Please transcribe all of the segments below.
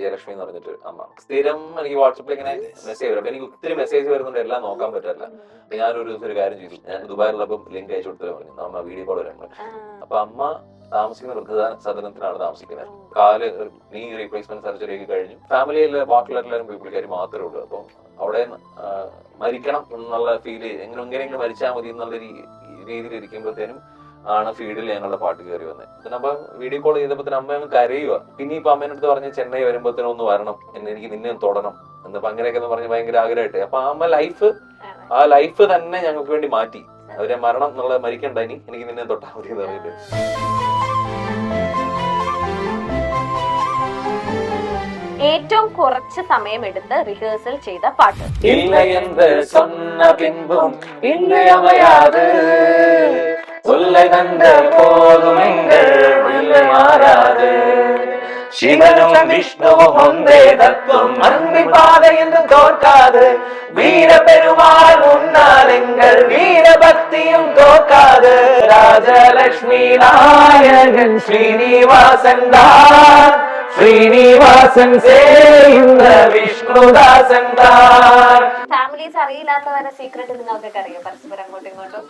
ജയലക്ഷ്മി എന്ന് പറഞ്ഞിട്ട് അമ്മ സ്ഥിരം എനിക്ക് വാട്സപ്പിൽ ഇങ്ങനെ മെസ്സേജ് വരും. അപ്പൊ എനിക്ക് ഒത്തിരി മെസ്സേജ് വരുന്നുണ്ട്, എല്ലാം നോക്കാൻ പറ്റില്ല. അപ്പൊ ഞാനൊരു ദിവസം ഒരു കാര്യം ചെയ്തു, ഞാൻ ദുബായിലുള്ളപ്പം ലിങ്ക് അയച്ചു കൊടുത്തത് പറഞ്ഞു അമ്മ വീഡിയോ കോൾ വരാൻ. അപ്പൊ അമ്മ താമസിക്കുന്ന വൃദ്ധദാന സദനത്തിലാണ് താമസിക്കുന്നത്. കാല് നീ റീപ്ലേസ്മെന്റ് സർജറി ഒക്കെ കഴിഞ്ഞു. ഫാമിലിയിലെ ബാക്കിയുള്ളവരെല്ലാവരും പുള്ളിക്കാർ മാത്രമേ ഉള്ളൂ. അപ്പം അവിടെ മരിക്കണം എന്നുള്ള ഫീല്, എങ്ങനെയെങ്കിലും മരിച്ചാൽ മതി എന്നുള്ള രീതിയിൽ ഇരിക്കുമ്പോഴത്തേനും ആണ് ഫീൽഡിൽ ഞങ്ങളുടെ പാട്ട് കയറി വന്നത്. പിന്നെ അപ്പൊ വീഡിയോ കോൾ ചെയ്തപ്പോ അമ്മ അങ്ങ് കരയുക. പിന്നെ ഇപ്പൊ അമ്മേൻ്റെ അടുത്ത് പറഞ്ഞ് ചെന്നൈ വരുമ്പോഴത്തേനും ഒന്ന് വരണം, എനിക്ക് നിന്നെ തൊടണം എന്നിപ്പോ അങ്ങനെയൊക്കെ എന്ന് പറഞ്ഞ് ഭയങ്കര ആഗ്രഹമായിട്ട്. അപ്പൊ അമ്മ ആ ലൈഫ് തന്നെ ഞങ്ങൾക്ക് വേണ്ടി മാറ്റി. അവരെ മരണം എന്നുള്ളത് മരിക്കണ്ട, എനിക്ക് നിന്നെ തൊട്ടാൽ മതി എന്ന് പറഞ്ഞിട്ട്. ഏറ്റവും കുറച്ച് സമയം എടുത്ത് റിഹേഴ്സൽ ചെയ്ത പാട്ട്? ഇല്ല എന്ന് சொன்ன பின்பும் இன்றையமையாது சொல்லை கண்ட போதும் எங்கள் இல்லை மாறாது ശിവനും വിഷ്ണുവും ഒന്നേ തത്വം അന്തി പാതയെന്ന് തോർക്കാതെ വീരപെരുമാൾ മുന്നാലെങ്കൾ വീരഭക്തിയും തോക്കാതെ രാജലക്ഷ്മി നായകൻ ശ്രീനിവാസൻ താൻ ശ്രീനിവാസൻ സേയുന്ന വിഷ്ണുദാസൻ താൻ. ഫാമിലീസ് അറിയില്ലാത്തവരുടെ സീക്രട്ട് നിങ്ങൾക്കൊക്കെ അറിയോ? പരസ്പരം അങ്ങോട്ടും ഇങ്ങോട്ടും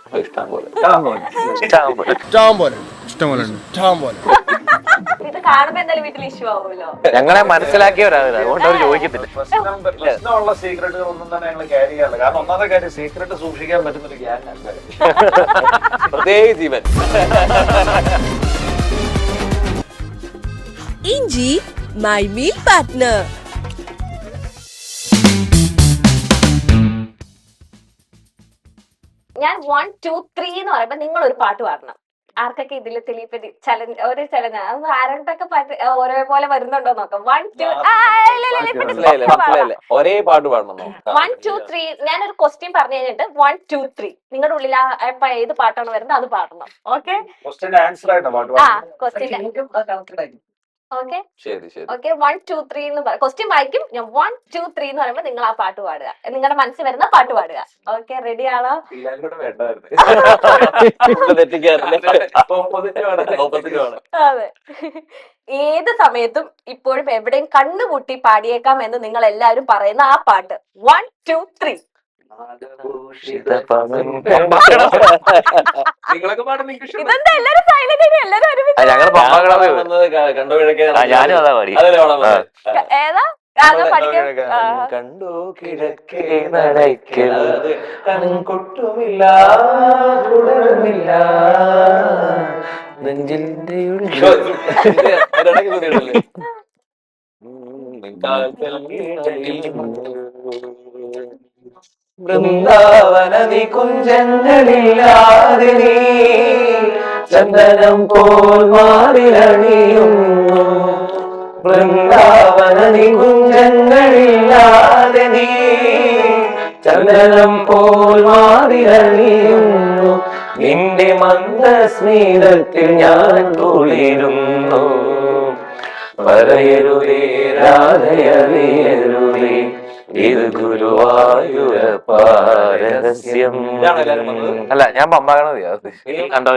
ഇത് കാണുമ്പോ എന്തായാലും വീട്ടിൽ ഇഷ്യൂ ആവുമല്ലോ. ഞങ്ങളെ മനസ്സിലാക്കിയവരാണ്, അതുകൊണ്ട് അവർ ചോദിക്കത്തില്ല. പ്രശ്നമുള്ള സീക്രട്ടുകൾ ഒന്നും തന്നെ ഞങ്ങൾ ക്യാരി ചെയ്യാറില്ല. കാരണം ഒന്നാമത്തെ കാര്യം, സീക്രട്ട് സൂക്ഷിക്കാൻ പറ്റുന്ന ഒരു ഗ്യാങ് അല്ല. പ്രത്യേകിച്ച് ജീവൻ ഇഞ്ചി മൈ മീൽ പാർട്ട്ണർ. ഞാൻ 1 2 3 എന്ന് പറയുമ്പോ നിങ്ങൾ ഒരു പാട്ട് പാടണം. ആർക്കൊക്കെ ഇതില് തെളിയിപ്പതി ചലഞ്ച്, ഒരു ചലഞ്ച് അത് ആരൊക്കെ പാട്ട് ഒരേപോലെ വരുന്നുണ്ടോ നോക്കാം. 1 2 ഒരേ പാട്ട് പാടണം. 1 2 3 ഞാനൊരു ക്വസ്റ്റ്യൻ പറഞ്ഞു കഴിഞ്ഞിട്ട് 1 2 3 നിങ്ങളുടെ ഉള്ളിൽ ഏത് പാട്ടാണ് വരുന്നത് അത് പാടണം. ഓക്കെ? ക്വസ്റ്റ്യൻ ഓക്കെ ഓക്കെ 1 2 3 എന്ന് ക്വസ്റ്റ്യൻ വായിക്കും. ഞാൻ 1 2 3 എന്ന് പറയുമ്പോ നിങ്ങൾ ആ പാട്ട് പാടുക, നിങ്ങളുടെ മനസ്സിൽ വരുന്ന പാട്ട് പാടുക. ഓക്കെ, റെഡി ആണോ? അതെ. ഏത് സമയത്തും ഇപ്പോഴും എവിടെയും കണ്ണുപൂട്ടി പാടിയേക്കാം എന്ന് നിങ്ങൾ എല്ലാവരും പറയുന്ന ആ പാട്ട്. 1 2 3. ഇതെന്താ എല്ലാരും സൈലന്റ് ആയിട്ട് എല്ലാരും ഒരുമിച്ച്? ഞാനും അതാ പാടി. ഏതാ കണ്ടു കിഴക്കേ നടക്കുന്നത് കൺകൊട്ടുമില്ല തുടരുന്നില്ല നെഞ്ചിന്റെ വൃന്ദാവന നികുഞ്ചങ്ങളില്ലാതെ നീ ചന്ദനം പോൽ മാറിലണിയുന്നു. വൃന്ദാവന നികുഞ്ചങ്ങളില്ലാതെ നീ ചന്ദനം പോൽ മാറിലണിയുന്നു. നിന്റെ മന്ദസ്മിതത്തിൽ ഞാൻ തുളിരുന്നു. പറയരുതേ രാധയറിയരുതേ ഇത് ഗുരുവായൂരപ്പാരഹസ്യം. അല്ല, ഞാൻ പമ്പാകണതിയാ കണ്ടോ?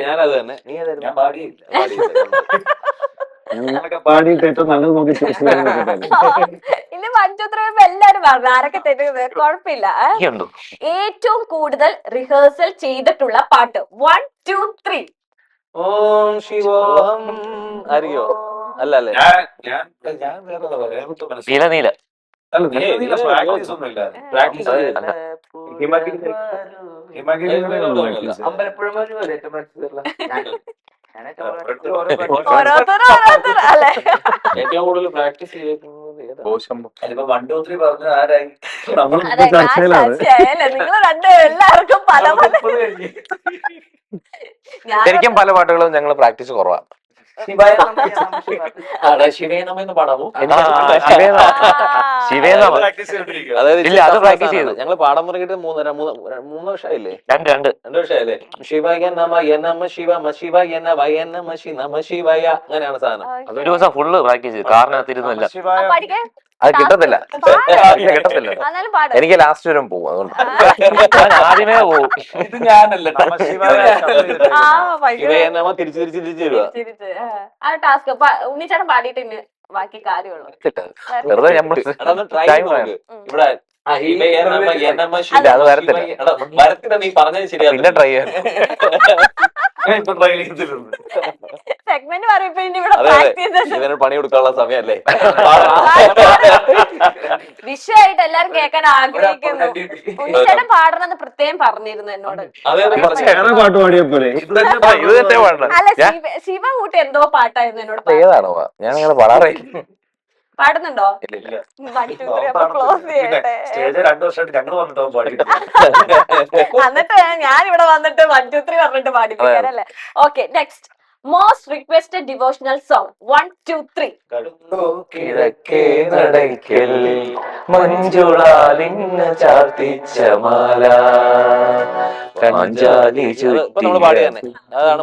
ഞാനത് തന്നെ. ഞാൻ പാടിയില്ല. പാടിയിട്ട് ഏറ്റവും നല്ലത് നോക്കി ഇനി 1 2 3 എല്ലാരും പറഞ്ഞു. ആരൊക്കെ തെറ്റുന്നത് കുഴപ്പമില്ല. ഏറ്റവും കൂടുതൽ റിഹേഴ്സൽ ചെയ്തിട്ടുള്ള പാട്ട്? 1 2 3. ഓം ശിവോഹം. അറിയോ? അല്ല അല്ലേ? നീല നീല പ്രാക്ടീസ് ഒന്നുമില്ല. പ്രാക്ടീസ് ഓരോരുത്തർ അല്ലെ? ഏറ്റവും കൂടുതൽ പ്രാക്ടീസ് ചെയ്തിട്ടുള്ളത് 1 2 3 പറഞ്ഞ ആരായി? നിങ്ങൾ രണ്ടും എല്ലാവർക്കും പല പല. ശരിക്കും പല പാട്ടുകളും ഞങ്ങൾ പ്രാക്ടീസ് കുറവാ. ശിവേനമെന്ന് പാടാമോ? ഇല്ല, അത് പ്രാക്ടീസ് ചെയ്തു. ഞങ്ങൾ പാടാൻ തുടങ്ങിയിട്ട് 3 വർഷമായില്ലേ? 2 വർഷമായില്ലേ? ശിവയ നമ നമ ശിവ ശിവ വയ നമ നമ ശിവയ, അങ്ങനെയാണ് സാധനം. അതൊരു ദിവസം ഫുള്ള് പ്രാക്ടീസ് ചെയ്തു. കാറിനകത്തിരുന്നില്ല, അത് കിട്ടത്തില്ല. എനിക്ക് ലാസ്റ്റ് വരും പോകും, അതുകൊണ്ട് ഞാൻ ആദ്യമേ പോകും. ഇത് ഞാനല്ല, ശിവയ നമ തിരിച്ച് തരുക. ആ ടാസ്ക് ഉണ്ണിച്ചാട്ടൻ പാടിയിട്ടുണ്ട്. ബാക്കി കാര്യമുള്ളൂ. വെറുതെ നമ്മൾ ഇവിടെ അത് വരത്തില്ല. വരത്തില്ല, നീ പറഞ്ഞത് ശരിയാ. പിന്നെ ട്രൈ ചെയ്യാൻ സെഗ്മെന്റ് പറയുമ്പോ ഇനി ഇവിടെ അതെ, പ്രാക്ടീസ് ഇവന് പണി കൊടുക്കാനുള്ള സമയല്ലേ. വിഷയമായിട്ട് എല്ലാരും കേൾക്കാൻ ആഗ്രഹിക്കുന്നു. ഉണ്ണിച്ചേട്ടൻ പാടണമെന്ന് പ്രത്യേകം പറഞ്ഞിരുന്നു എന്നോട്. വേറെ പാട്ട് പാടിയപ്പോലെ ഇത് തന്നെ പാടണം. അല്ല, ശിവ കൂട്ടി എന്തോ പാട്ടായിരുന്നു എന്നോട് ഏതാണോ ഞാൻ അങ്ങനെ പാടാറില്ല. പാടുന്നുണ്ടോ? ക്ലോസ് ചെയ്യട്ടെ. സ്റ്റേജ് 2 വർഷമായിട്ട് ഞങ്ങൾ വന്നിട്ടോ പാടി. എന്നിട്ട് ഞാൻ ഇവിടെ വന്നിട്ട് 1 2 3 പറഞ്ഞിട്ട് പാടിപ്പിക്കാനല്ലേ. Okay, next most requested devotional song 1 2 3. കിഴക്കേ നടക്കൽ മഞ്ജുളാലിന്ന് ചാർത്തിച്ച മാല കഞ്ചാലി നമ്മള് പാടി തന്നെ. അതാണ്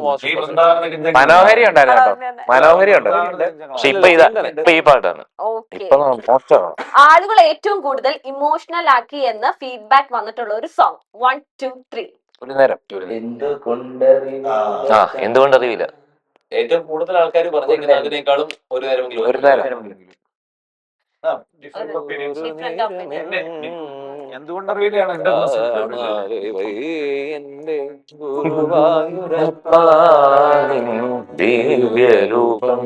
മനോഹരി ഉണ്ടായിരുന്നു കേട്ടോ, മനോഹരി ഉണ്ടായിരുന്നു. പക്ഷെ ഇപ്പൊ ഈ പാട്ടാണ് ഇപ്പൊ മോശമാണ്. ആളുകൾ ഏറ്റവും കൂടുതൽ ഇമോഷണൽ ആക്കി എന്ന് ഫീഡ്ബാക്ക് വന്നിട്ടുള്ള ഒരു സോങ് 1 2 3. ഒരു നേരം എന്തുകൊണ്ടറിയില്ല. ഏറ്റവും കൂടുതൽ ആൾക്കാർ പറഞ്ഞിരിക്കുന്ന അതിനേക്കാളും ഒരു നേരമെങ്കിലും ഒരു നേരം എന്തുകൊണ്ടറിയില്ലാണ് ദിവ്യരൂപം.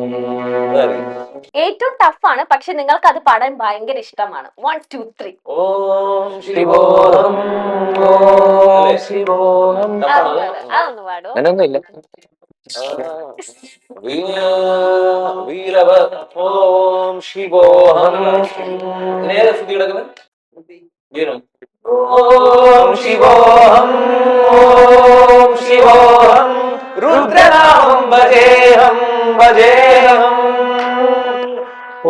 ഏറ്റവും ടഫാണ്, പക്ഷെ നിങ്ങൾക്ക് അത് പാടാൻ ഭയങ്കര ഇഷ്ടമാണ്. 1 2 3. ഓം ശിവോഹം ഓം ശിവോഹം. അതൊന്ന് പാടോ? അങ്ങനെയൊന്നുമില്ല. വീരവ ഓം ശിവോഹം. നേരെ ശ്രുതി കിടക്കുന്നത് ഓം ശിവോഹം ഓം ശിവോഹം രുദ്രനാമം ഭജേഹം ഭജേഹം.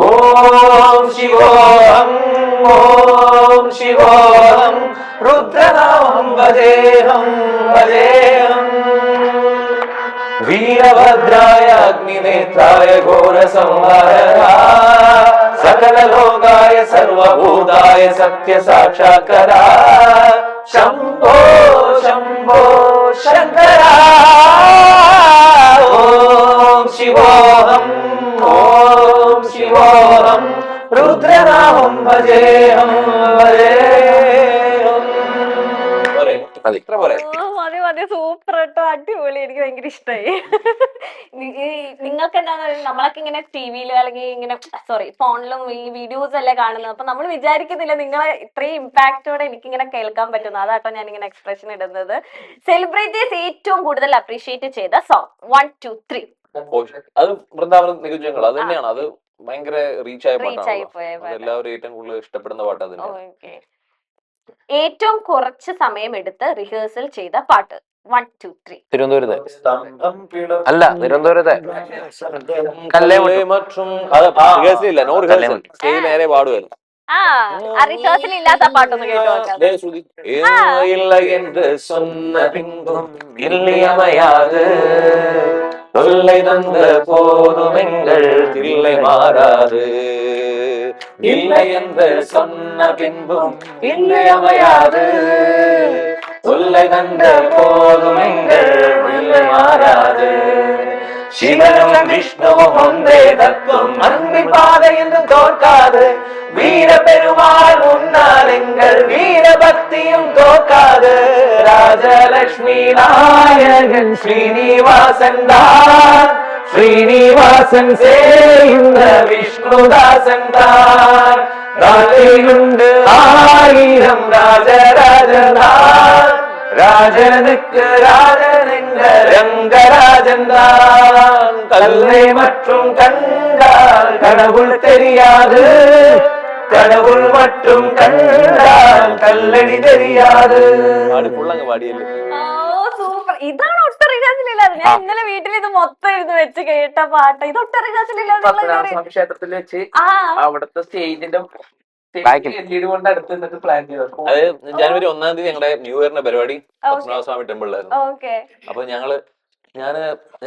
ഓം ശിവോഹം ഓം ശിവോഹം രുദ്രനാമം ഭജേഹം ഭജേഹം. വീരഭദ്രായ അഗ്നിനേത്രായ ഘോരസംഹാര സകലലോകായ സർവഭൂതായ സത്യസാക്ഷാത്കര ശംഭോ ശംഭോ ശങ്കര. ഓം ശിവോഹം ഓം ശിവോഹം രുദ്രനാമം ഭജേഹം ഭജേഹം. ഇത്ര പോരെ? മതി, സൂപ്പർ കേട്ടോ, അടിപൊളി. എനിക്ക് ഭയങ്കര ഇഷ്ടമായി. നിങ്ങൾക്ക് എന്താന്ന് നമ്മളൊക്കെ ഇങ്ങനെ ടിവിയിലും അല്ലെങ്കിൽ ഇങ്ങനെ ഫോണിലും ഈ വീഡിയോസ് അല്ലേ കാണുന്നത്. അപ്പൊ നമ്മൾ വിചാരിക്കുന്നില്ല നിങ്ങളെ ഇത്രയും ഇമ്പാക്റ്റോടെ എനിക്കിങ്ങനെ കേൾക്കാൻ പറ്റുന്നു. അതാട്ടോ ഞാൻ ഇങ്ങനെ എക്സ്പ്രഷൻ ഇടുന്നത്. സെലിബ്രിറ്റീസ് ഏറ്റവും കൂടുതൽ അപ്രീഷിയേറ്റ് ചെയ്ത സോങ് 1 2 3. അത് വൃന്ദാവനം നികുഞ്ചങ്ങൾ. അത് തന്നെയാണ്. അത് ഭയങ്കര റീച്ച് ആയ പാട്ടാണ്. എല്ലാവരും ഏറ്റവും കൂടുതൽ ഇഷ്ടപ്പെടുന്ന പാട്ട് അത് തന്നെയാണ്. ഏറ്റവും കുറച്ച് സമയം എടുത്ത് റിഹേഴ്സൽ ചെയ്ത പാട്ട് 1 2 3. തിരുവനന്തപുരത്തെ അല്ല, തിരുവനന്തപുരത്തെ റിഹേഴ്സൽ നോ റിഹേഴ്സൽ, സ്റ്റേജ് നേരെ പാടുമായിരുന്നു. റിഹേഴ്സൽ ഇല്ലാത്ത പാട്ടൊന്ന് കേട്ടോ. இல்ல என்று சொன்ன பின்பும் இல்லையமையாது தொல்லை தந்த போதும் எங்கள் தில்லை மாறாது. இல்லை என்று சொன்ன பின்பும் இல்லையமையாது தொல்லை தந்த போதும் எங்கள் தில்லை மாறாது. சிவனும் விஷ்ணுவும் ஒன்றே தத்துவம், அன்பின் பாதை என்று தோற்காது. வீர பெருமாள் முன்னால் எங்கள் வீர பக்தியும் தோற்காது. ராஜலட்சுமி நாயகன் ஸ்ரீனிவாசன் தான், ஸ்ரீனிவாசன் சேர்ந்த விஷ்ணுதாசன் தான். ராஜையுண்டு 1000 ராஜராஜன் தான், ராஜனுக்கு ராஜன் என்ற ரங்கராஜன் தான். கல்லை மற்றும் கண்டால் கடவுள் தெரியாது, கடவுள் மட்டும் கண்டால் கல்லடி தெரியாது. സൂപ്പർ. ഇതാണ് ഒട്ടും റിഹേഴ്സൽ ഇല്ലാതെ. ഞാൻ ഇന്നലെ വീട്ടിൽ ഇത് മൊത്തം ഇരുന്ന് വെച്ച് കേട്ട പാട്ട്. ഇത് ഒട്ടും റിഹേഴ്സൽ ഇല്ലാതെ ക്ഷേത്രത്തിൽ വെച്ച് അവിടുത്തെ സ്റ്റേജിന്റെ കൊണ്ട് അടുത്ത് നിന്നിട്ട് പ്ലാൻ ചെയ്തു. അത് ജനുവരി 1-ാം തീയതി ഞങ്ങളുടെ ന്യൂ ഇയറിന്റെ പരിപാടി പത്മനാഭസ്വാമി ടെമ്പിളിലായിരുന്നു. അപ്പൊ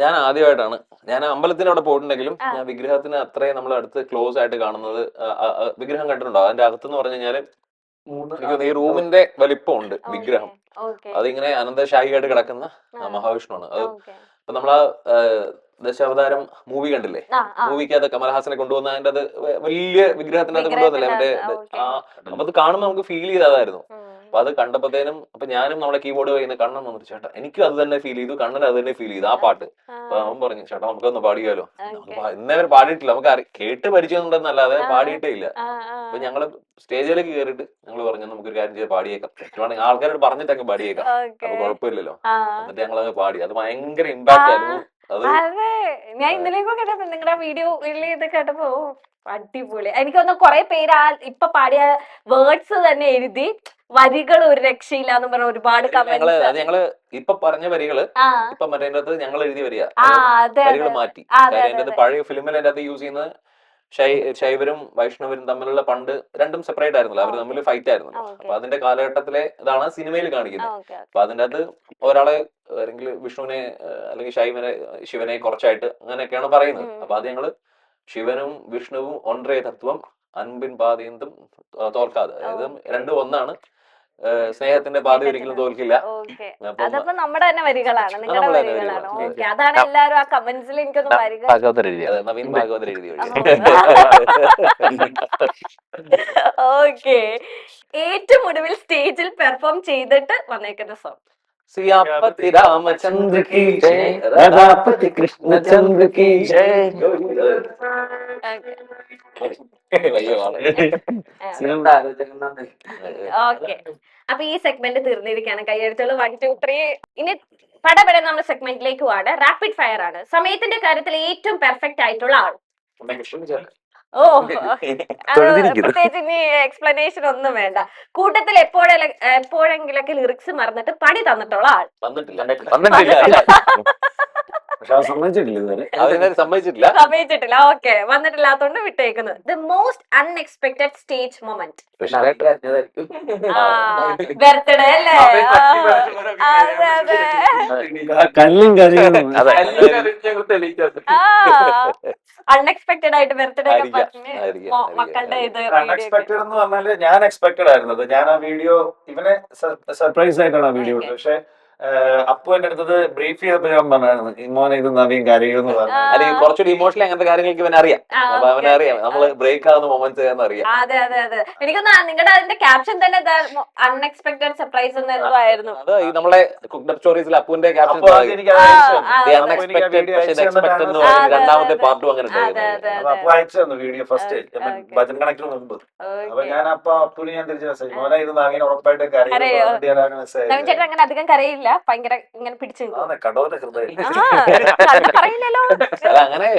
ഞാൻ ആദ്യമായിട്ടാണ് ഞാൻ അമ്പലത്തിന് അവിടെ പോയിട്ടുണ്ടെങ്കിലും ഞാൻ വിഗ്രഹത്തിന് അത്രയും നമ്മൾ അടുത്ത് ക്ലോസ് ആയിട്ട് കാണുന്നത്. വിഗ്രഹം കണ്ടിട്ടുണ്ടോ? അതിന്റെ അകത്തെന്ന് പറഞ്ഞു കഴിഞ്ഞാല് ഈ റൂമിന്റെ വലിപ്പമുണ്ട് വിഗ്രഹം. അതിങ്ങനെ അനന്തശാഹിയായിട്ട് കിടക്കുന്ന മഹാവിഷ്ണുവാണ് അത്. അപ്പൊ നമ്മളാ ദശാവതാരം മൂവി കണ്ടില്ലേ? മൂവിക്ക് അത് കമൽഹാസനെ കൊണ്ടുവന്നതിന്റെ അത് വലിയ വിഗ്രഹത്തിന്റെ അത് കൊണ്ടുവന്നില്ലേ മറ്റേ അപ്പൊ അത് കാണുമ്പോൾ നമുക്ക് ഫീൽ ചെയ്തതായിരുന്നു. അപ്പൊ അത് കണ്ടപ്പോഴത്തേനും അപ്പൊ ഞാനും നമ്മളെ കീബോർഡ് കഴിയുന്ന കണ്ണൻ വന്നിട്ട് ചേട്ടാ എനിക്കും അത് തന്നെ ഫീൽ ചെയ്തു, കണ്ണൻ അത് തന്നെ ഫീൽ ചെയ്തു ആ പാട്ട്. അപ്പൊ അവൻ പറഞ്ഞു ചേട്ടാ നമുക്കൊന്ന് പാടിയാലോ. ഇന്നേ വരെ പാടിയിട്ടില്ല, നമുക്ക് കേട്ട് പരിചയമുണ്ടെന്നല്ലാതെ പാടിയിട്ടേ ഇല്ല. അപ്പൊ ഞങ്ങള് സ്റ്റേജിലേക്ക് കയറിയിട്ട് ഞങ്ങള് പറഞ്ഞു നമുക്കൊരു കാര്യം ചെയ്ത് പാടിയേക്കാം, പറ്റുവാണെങ്കിൽ ആൾക്കാരോട് പറഞ്ഞിട്ടൊക്കെ പാടിയേക്കാം, അപ്പൊ കുഴപ്പമില്ലല്ലോ. എന്നിട്ട് ഞങ്ങളത് പാടി. അത് ഭയങ്കര ഇമ്പാക്ട് ആയിരുന്നു. അതെ ഞാൻ ഇന്നലെയൊക്കെ കേട്ടപ്പോ നിങ്ങളുടെ വീഡിയോ ഇത് കേട്ടപ്പോ അടിപൊളി. എനിക്കൊന്ന് കൊറേ പേര് ആ ഇപ്പൊ പാടിയ വേർഡ്സ് തന്നെ എഴുതി വരികൾ ഒരു രക്ഷയില്ലാന്ന് പറഞ്ഞ ഒരുപാട് ഞങ്ങള് ഇപ്പൊ പറഞ്ഞ വരികള് ഇപ്പൊ മറ്റേ ഞങ്ങൾ എഴുതി വരിക വരികൾ മാറ്റി. അതിന്റെ പഴയ ഫിലിമിൽ അതിന്റെ അകത്ത് യൂസ് ചെയ്യുന്നത് ശൈവരും വൈഷ്ണവരും തമ്മിലുള്ള പണ്ട് രണ്ടും സെപ്പറേറ്റ് ആയിരുന്നല്ലോ, അവർ തമ്മിൽ ഫൈറ്റ് ആയിരുന്നു. അപ്പൊ അതിന്റെ കാലഘട്ടത്തിലെ ഇതാണ് സിനിമയിൽ കാണിക്കുന്നത്. അപ്പൊ അതിന്റെ അകത്ത് ഒരാളെ അല്ലെങ്കിൽ വിഷ്ണുവിനെ അല്ലെങ്കിൽ ശിവനെ കുറച്ചായിട്ട് അങ്ങനെയൊക്കെയാണ് പറയുന്നത്. അപ്പൊ അത് ഞങ്ങള് ശിവനും വിഷ്ണുവും ഒன்றേ തത്വം അൻപിൻ പാതയെന്തും തോൽക്കാതെ, അതായത് രണ്ടും ഒന്നാണ്, സ്നേഹത്തിന്റെ പാത ഒരിക്കലും തോൽക്കില്ല. അതപ്പോ നമ്മുടെ തന്നെ വരികളാണ്, നിങ്ങളുടെ വരികളാണ്. ഓക്കെ, അതാണ് എല്ലാരും ആ കമന്റ്സിൽ എനിക്കൊന്ന് വരിക നവീൻ ഭാഗവതർ എഴുതി. ഓക്കെ, ഏറ്റവും ഒടുവിൽ സ്റ്റേജിൽ പെർഫോം ചെയ്തിട്ട് വന്നേക്കുന്ന സോങ്? സിയാപതി രാമചന്ദ്ര കി ജയ്, രാധാപതി കൃഷ്ണചന്ദ്ര കി ജയ്. ഓക്കെ, അപ്പൊ ഈ സെഗ്മെന്റ് തീർന്നിരിക്കുകയാണ്. കൈയെഴുത്തുകൾ 1, 2, 3. ഇനി പടപെടെ നമ്മുടെ സെഗ്മെന്റിലേക്ക് പോവാണ്. റാപ്പിഡ് ഫയർ ആണ്. സമയത്തിന്റെ കാര്യത്തിൽ ഏറ്റവും പെർഫെക്റ്റ് ആയിട്ടുള്ള ആൾ? ഓ, പ്രത്യേകിച്ച് ഇനി എക്സ്പ്ലനേഷൻ ഒന്നും വേണ്ട. കൂട്ടത്തിൽ എപ്പോഴെങ്കിലൊക്കെ ലിറിക്സ് മറന്നിട്ട് പണി തന്നിട്ടുള്ള ആൾ? സമ്മതിച്ചിട്ടില്ല. ഓക്കെ, വന്നിട്ടില്ലാത്തോണ്ട് വിട്ടേക്കുന്നത്. The most unexpected stage moment? Birthday അല്ലേ? അൺഎക്സ്പെക്ടഡ് ആയിട്ട് ബർത്ത്ഡേ മക്കളുടെ ഇത് അൺഎക്സ്പെക്ടഡ് എന്ന് പറഞ്ഞാല് ഞാൻ എക്സ്പെക്ടഡ് ആയിരുന്നത്. ഞാൻ ആ വീഡിയോ ഇവനെ സർപ്രൈസ് ആയിട്ടാണ് ആ വീഡിയോ ഇട്ടത്. പക്ഷെ അപ്പു എന്റെ അടുത്തത് ബ്രീഫ് ചെയ്തപ്പോ ഞാൻ പറഞ്ഞായിരുന്നു മോനെ ഇത് നവീൻ കരയുമെന്ന് പറഞ്ഞു. അല്ലെങ്കിൽ കുറച്ചുകൂടി ഇമോഷണലി അങ്ങനത്തെ കാര്യങ്ങൾക്ക് ഇവൻ അറിയാം. അപ്പൊ അവനറിയാം നമ്മള് ബ്രേക്ക് ആവുന്ന മൊമെന്റ്സ് അറിയാം. അതെ അതെ അതെ, എനിക്കൊന്ന് നിങ്ങളുടെ അതിന്റെ ക്യാപ്ഷൻ തന്നെ അൺഎക്സ്പെക്ടഡ് സർപ്രൈസ് എന്നായിരുന്നു. അത് ഈ നമ്മളെ കുക്ക്ഡ് സ്റ്റോറീസിൽ അപ്പുവിന്റെ ക്യാപ്ഷൻ രണ്ടാമത്തെ പാർട്ടും അങ്ങനെ അപ്പൊ അയച്ചു തന്നു വീഡിയോ ഫസ്റ്റ് ഭജൻ കണക്കിന് മുമ്പ്. അപ്പൊ ഞാൻ അപ്പൊ അപ്പുവിന് ഞാൻ തിരിച്ചു മെസ്സേജ് മോനെ ഇത് നവീൻ ഉറപ്പായിട്ട് കരയും മെസ്സേജ്. അങ്ങനെ അധികം കരയില്ല, ഭയങ്കര ഇങ്ങനെ പിടിച്ചു കടോന്റെ ഹൃദയം പറയില്ലല്ലോ അങ്ങനെ.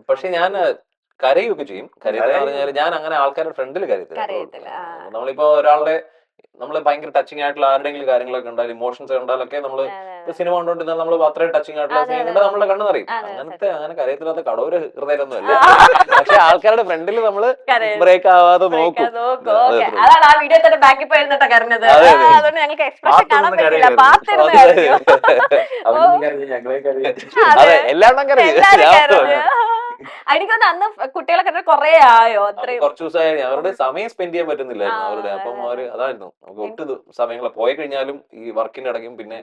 പക്ഷെ ഞാൻ കരയൊക്കെ ചെയ്യും. കരയെന്ന് പറഞ്ഞാല് ഞാൻ അങ്ങനെ ആൾക്കാരുടെ ഫ്രണ്ടിൽ കരയത്തില്ല. നമ്മളിപ്പോ ഒരാളുടെ നമ്മള് ഭയങ്കര ടച്ചിങ് ആയിട്ടുള്ള ആരുടെങ്കിലും കാര്യങ്ങളൊക്കെ ഉണ്ടായാലും ഇമോഷൻസ് ഉണ്ടായാലൊക്കെ നമ്മള് സിനിമ കണ്ടോണ്ടിരുന്നാൽ നമ്മൾ അത്രയും ടച്ചിങ് ആയിട്ടുള്ള സിനിമ നമ്മളുടെ കണ്ണ് നിറയും. അങ്ങനത്തെ അങ്ങനെ കരയത്തില്ലാത്ത കടോര ഹൃദയമൊന്നും അല്ല. പക്ഷെ ആൾക്കാരുടെ ഫ്രണ്ടിൽ നമ്മള് ബ്രേക്ക് ആവാതെ നോക്കും. അതാണ് ആ വീഡിയോ തന്നെ ബാക്കിൽ പോയിരുന്നിട്ടാ കരഞ്ഞത്. അതുകൊണ്ട് ഞങ്ങൾക്ക് എക്സ്പ്രഷൻ കാണാൻ പറ്റില്ല. അതെ, എല്ലാവരും കരയും. എനിക്കൊന്ന് അന്ന് കുട്ടികളൊക്കെ കൊറേ ആയോ? അത്രയും കുറച്ചു ദിവസമായി അവരുടെ സമയം സ്പെൻഡ് ചെയ്യാൻ പറ്റുന്നില്ലായിരുന്നു അവരുടെ. അപ്പം അവര് അതായിരുന്നു നമുക്ക് ഒട്ടു സമയങ്ങൾ പോയി കഴിഞ്ഞാലും ഈ വർക്കിന്റെ ഇടയ്ക്കും പിന്നെ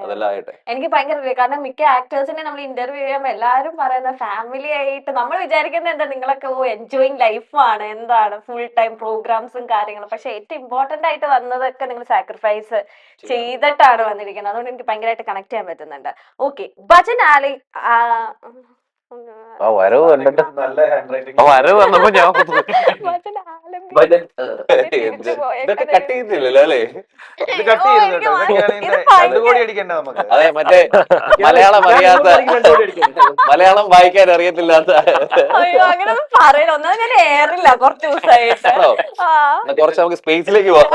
അതെല്ലാം ആയിട്ട് എനിക്ക് ഭയങ്കര. കാരണം മിക്ക ആക്ടേഴ്സിനെ നമ്മൾ ഇന്റർവ്യൂ ചെയ്യുമ്പോൾ എല്ലാരും പറയുന്ന ഫാമിലി ആയിട്ട് നമ്മൾ വിചാരിക്കുന്നത് എന്താ നിങ്ങളൊക്കെ എൻജോയിങ് ലൈഫാണ്, എന്താണ് ഫുൾ ടൈം പ്രോഗ്രാംസും കാര്യങ്ങളും. പക്ഷെ ഏറ്റവും ഇമ്പോർട്ടന്റ് ആയിട്ട് വന്നതൊക്കെ നിങ്ങൾ സാക്രിഫൈസ് ചെയ്തിട്ടാണ് വന്നിരിക്കുന്നത്. അതുകൊണ്ട് എനിക്ക് ഭയങ്കരമായിട്ട് കണക്ട് ചെയ്യാൻ പറ്റുന്നുണ്ട്. ഓക്കെ, ഭജൻ ആലി വരവ് കണ്ടിട്ട് വരവ് വന്നപ്പോ ഞാൻ ഇതൊക്കെ കട്ട് ചെയ്തില്ലല്ലോ അല്ലേ? അതെ, മറ്റേ മലയാളം വായിക്കാൻ അറിയത്തില്ലാത്ത അങ്ങനെ പറയണ ഒന്നും ഞാൻ ഏറില്ല കുറച്ച് ദിവസമായിട്ട്. കുറച്ച് നമുക്ക് സ്പേസിലേക്ക് പോവാം.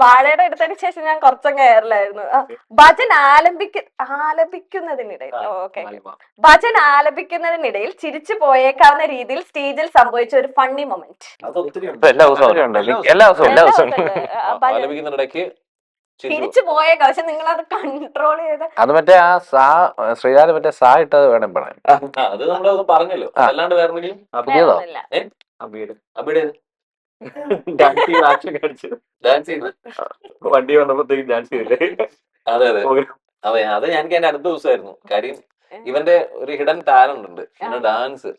വാഴയുടെ എടുത്തതിന് ശേഷം ഞാൻ കുറച്ചങ്ങ് ഏറിലായിരുന്നു. ഭജൻ ആലപിക്കുന്നതിനിടയിൽ ഭജൻ ആലപിക്കുന്നതിനിടയിൽ ചിരിച്ചു പോയേക്കാവുന്ന രീതിയിൽ സ്റ്റേജിൽ സംഭവിച്ച ഒരു ഫണ്ണി മൊമെന്റ്? എല്ലാ ദിവസവും ആലപിക്കുന്നിടയ്ക്ക് തിരിച്ചു പോയേക്കാം, പക്ഷെ നിങ്ങൾ അത് കൺട്രോൾ ചെയ്ത് അത് മറ്റേ ആ ശ്രീകാന്ത് മറ്റേ സാ ഇട്ടത് വേണം പറയാൻ. അത് നമ്മളത് പറഞ്ഞല്ലോ. അല്ലാണ്ട് വേറെ പുതിയതോ? ഡാൻസ് ചെയ്ത് വണ്ടി വന്നപ്പോഴത്തേക്കും ഡാൻസ് ചെയ്തില്ലേ? അതെ അതെ, അതെ അത് എനിക്ക് എന്റെ അടുത്ത ദിവസമായിരുന്നു. കാര്യം ഇവന്റെ ഒരു ഹിഡൻ ടാലന്റ് ഉണ്ട്, ഇവന്റെ ഡാൻസ്.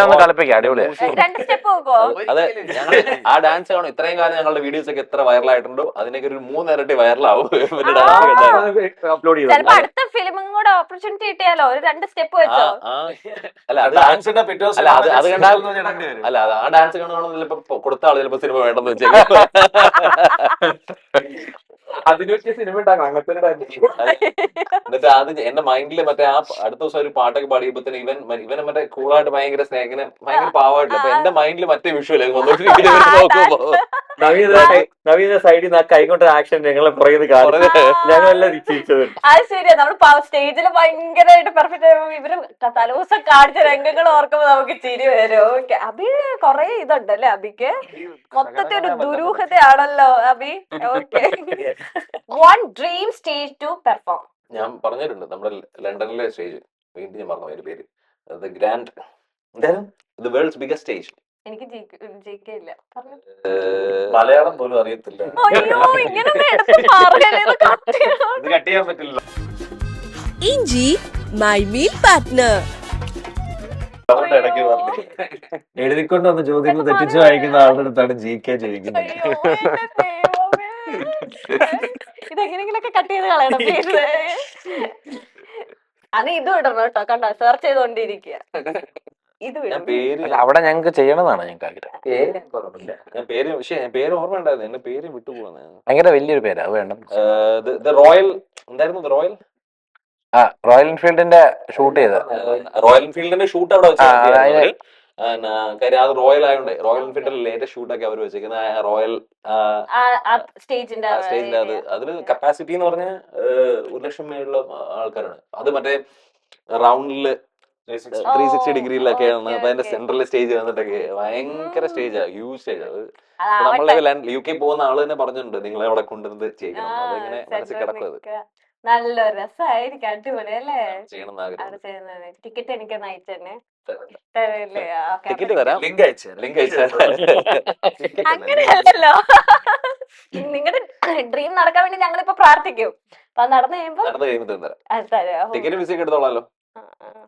ഒന്ന് കളിപ്പിക്കാം, അടിപൊളിയാ. 2 സ്റ്റെപ്പ് നോക്കോ? അതെ, ഞങ്ങൾ ആ ഡാൻസ് കാണും. ഇത്രയും കാലം ഞങ്ങളുടെ വീഡിയോസ് ഒക്കെ എത്ര വൈറലായിട്ടുണ്ടോ അതിനൊക്കെ ഒരു 3 ഇരട്ടി വൈറലാവും ഇവന്റെ ഡാൻസ് കണ്ടാൽ. അപ്ലോഡ് ചിലപ്പോ അടുത്ത ഫിലിമും കൂടെ ഓപ്പർച്യൂണിറ്റി കിട്ടിയാലോ, ഒരു 2 സ്റ്റെപ്പ് വെച്ചോ. അല്ല അത് ഡാൻസിന്റെ പിറ്റേ അല്ല അത് അത് കണ്ടാൽ ദിവസം അല്ല അത് ആ ഡാൻസ് കാണുകയാണെങ്കിൽ ചിലപ്പോ കൊടുത്ത ആള് ചിലപ്പോ സിനിമ വേണ്ടെന്ന് വെച്ചേക്കും. അതിന് പറ്റിയ സിനിമ ഉണ്ടാക്കണം, അങ്ങനത്തെ ഒരു ഡാൻസ്. എന്നിട്ട് അത് എന്റെ മൈൻഡില് മറ്റേ ആ അടുത്ത ദിവസം ഒരു പാട്ടൊക്കെ പാടിയപ്പോഴത്തേന് ഇവൻ മറ്റേ കൂളായിട്ട് ഭയങ്കര സ്നേഹം ഭയങ്കര പാവമായിട്ടില്ല. അപ്പൊ എന്റെ മൈൻഡില് മറ്റേ വിഷ്വൽ നോക്കുമ്പോ നവീന സൈഡിൽ നിന്ന് കൈ കൊണ്ട് ആക്ഷൻ ഞങ്ങളെ പുറകെ ഞങ്ങളെല്ലാം നിശ്ചയിച്ചത്. അത് ശരിയാ, നമ്മള് സ്റ്റേജിൽ ഭയങ്കരമായിട്ട് പെർഫെക്റ്റ് ഇവര് തലൂസം കാണിച്ച രംഗങ്ങൾ ഓർക്കുമ്പോ നമുക്ക് ചിരി വരും. ഓക്കെ, അഭി കൊറേ ഇതുണ്ടല്ലേ അഭിക്ക്, മൊത്തത്തിൽ ഒരു ദുരൂഹതയാണല്ലോ Abhi. Okay, one dream stage to perform. ഞാൻ പറഞ്ഞിട്ടുണ്ട് നമ്മുടെ ലണ്ടനിലെ സ്റ്റേജ്, വീണ്ടും ഞാൻ പറഞ്ഞു അതിന്റെ പേര്, ദ ഗ്രാൻഡ് എന്തായാലും ദ വേൾഡ്സ് ബിഗസ്റ്റ് സ്റ്റേജ്. എനിക്ക് ജയിക്കില്ല. മലയാളം പോലും അറിയത്തില്ല, അയ്യോ, ഇങ്ങനെ എടുത്ത് പറയല്ലേ, ഇത് cut ചെയ്യണം. ഇത് കട്ട് ചെയ്യാൻ പറ്റില്ല. ഇഞ്ചി മൈ മീൽ പാർട്ട്ണർ. അതുകൊണ്ട് ഇടയ്ക്ക് പറഞ്ഞു എഴുതിക്കൊണ്ട് വന്ന ചോദ്യങ്ങൾ തെറ്റിച്ച് വായിക്കുന്ന ആളുടെ അടുത്താണ് GK ചോദിക്കുന്നത്. അയ്യോ, എന്റെ ദൈവമേ. ഇതെങ്ങനെങ്കിലൊക്കെ കട്ട് ചെയ്ത് കളയണം പ്ലീസ്. അത് ഇതും ഇടണം കേട്ടോ, കണ്ടോ, സെർച്ച് ചെയ്തോണ്ടിരിക്കുക. ഇത് ഞാൻ വിടും. പേര് അവിടെ ഞങ്ങൾക്ക് ചെയ്യണമെന്നാണ് ഞങ്ങൾക്ക് ആഗ്രഹം. ഞാൻ പേര് ഓർമ്മ ഉണ്ടായിരുന്നു, എന്റെ പേര് വിട്ടുപോകുന്ന. ഭയങ്കര വലിയൊരു പേര്, അത് വേണം. റോയൽ എന്തായിരുന്നു? റോയൽ റോയൽ എൻഫീൽഡിന്റെ ഷൂട്ട് ചെയ്ത റോയൽ എൻഫീൽഡിന്റെ ഷൂട്ട് അവിടെ വെച്ചാൽ കാര്യം അത് റോയൽ ആയതുകൊണ്ട് റോയൽ എൻഫീൽഡിന്റെ ലേറ്റസ്റ്റ് ഷൂട്ടൊക്കെ അവർ വെച്ചേക്കുന്ന റോയൽ സ്റ്റേജിന്റെ സ്റ്റേജിന്റെ അതിന് കപ്പാസിറ്റി എന്ന് പറഞ്ഞാൽ 1,00,000 മേലുള്ള ആൾക്കാരാണ്. അത് മറ്റേ റൗണ്ടില് 360 ഡിഗ്രിയിലൊക്കെയാണ്. അപ്പൊ അതിന്റെ സെൻട്രൽ സ്റ്റേജ് വന്നിട്ടൊക്കെ ഭയങ്കര സ്റ്റേജാ, ഹ്യൂജ് സ്റ്റേജ്. അത് നമ്മളെ UK പോകുന്ന ആള് തന്നെ പറഞ്ഞിട്ടുണ്ട് നിങ്ങളെ അവിടെ കൊണ്ടുവന്ന് ചെയ്യണം. അതിങ്ങനെ മനസ്സിൽ കിടക്കും. അത് നല്ല രസമായിരിക്കും, അടിപൊളി അല്ലേ? ചെയ്യണം ആഗ്രഹം. ടിക്കറ്റ് എനിക്ക് നയിച്ചു തന്നെ ടിക്കറ്റ് തരാം, ലിങ്ക് അയച്ചു. അങ്ങനെയല്ലല്ലോ, നിങ്ങളുടെ ഡ്രീം നടക്കാൻ വേണ്ടി ഞങ്ങളിപ്പോ പ്രാർത്ഥിക്കും. അപ്പൊ നടന്നു കഴിയുമ്പോ തരാം. ടിക്കറ്റ് മിസ് എടുത്തോളാലോ,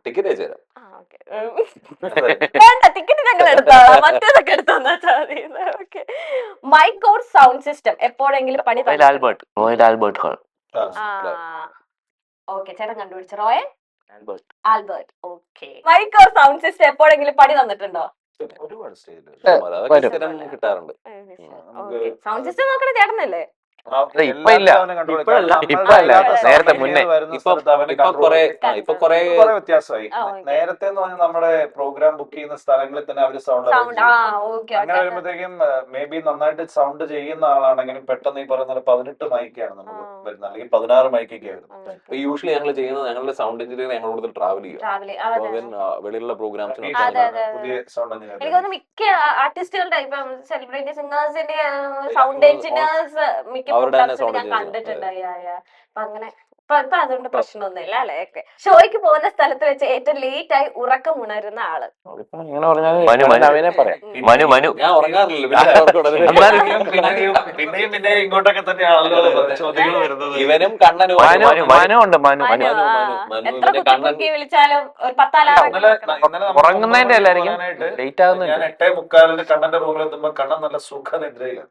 ടിക്കറ്റ് അയച്ചു തരാം. വേണ്ട, ടിക്കറ്റ് ഞങ്ങൾ എടുത്തോളാം, മറ്റേതൊക്കെ എടുത്തോന്നാ മതി. Okay, mike or sound system എപ്പോഴെങ്കിലും പണി റോയൽ ആൽബർട്ട് ഹാൾ. ഓക്കെ, ചേട്ടൻ കണ്ടുപിടിച്ച Royal Albert. Okay, mike or sound system എപ്പോഴെങ്കിലും പണി തന്നിട്ടുണ്ടോ? ഒരുപാട് സ്റ്റേജ് കിട്ടാറുണ്ട്. സൗണ്ട് സിസ്റ്റം നോക്കണ ചേട്ടനല്ലേ? ഇപ്പൊ ഇല്ല, ഇപ്പൊ അല്ല, നേരത്തെ മുന്നേ. ഇപ്പൊ കൊറേ വ്യത്യാസമായി. നേരത്തെ എന്ന് പറഞ്ഞാൽ നമ്മുടെ പ്രോഗ്രാം ബുക്ക് ചെയ്യുന്ന സ്ഥലങ്ങളിൽ തന്നെ അവര് സൗണ്ട് അങ്ങനെ വരുമ്പോഴത്തേക്കും മേ ബി നന്നായിട്ട് സൗണ്ട് ചെയ്യുന്ന ആളാണെങ്കിലും പെട്ടെന്ന് ഈ പറയുന്ന 18 മൈക്കാണ് നമുക്ക് വരുന്നത്, അല്ലെങ്കിൽ 16 മൈക്കൊക്കെ വരുന്നത്. യൂഷ്വലി ഞങ്ങൾ ചെയ്യുന്നത് ഞങ്ങളുടെ സൗണ്ട് എഞ്ചിനീയർ ഞങ്ങൾ കൂടുതൽ ട്രാവൽ ചെയ്യും. വെളിയിലുള്ള പ്രോഗ്രാംസിന് പുതിയ സൗണ്ട് എഞ്ചിനീയർ. എനിക്ക് തോന്നുന്നു മിക്ക ആർട്ടിസ്റ്റുകളുടെ ഇപ്പം സെലിബ്രിറ്റി സിംഗേഴ്സിന്റെ സൗണ്ട് എഞ്ചിനീയേഴ്സ് മിക്ക ഞാൻ കണ്ടിട്ടുണ്ടായി. അപ്പൊ അങ്ങനെ ഇപ്പൊ അതുകൊണ്ട് പ്രശ്നമൊന്നുമില്ല അല്ലേ? ഒക്കെ ഷോയ്ക്ക് പോകുന്ന സ്ഥലത്ത് വെച്ച് ഏറ്റവും ലേറ്റ് ആയി ഉറക്കം ഉണരുന്ന ആള്. ഞാൻ ഉറങ്ങാറില്ല, പിന്നെ ഇങ്ങോട്ടൊക്കെ തന്നെയാണല്ലോ ചോദ്യങ്ങൾ വരുന്നത്. ഇവനും കണ്ണനും വിളിച്ചാലും ഒരു 10 അലാറം ഉറങ്ങുന്നതിന്റെ അല്ലായിരിക്കും ലേറ്റ് ആകുന്നത്. ഞാൻ 8:45 കണ്ണന്റെ റൂമിൽ എത്തുമ്പോ കണ്ണൻ നല്ല സുഖ നിദ്രയിലാണ്.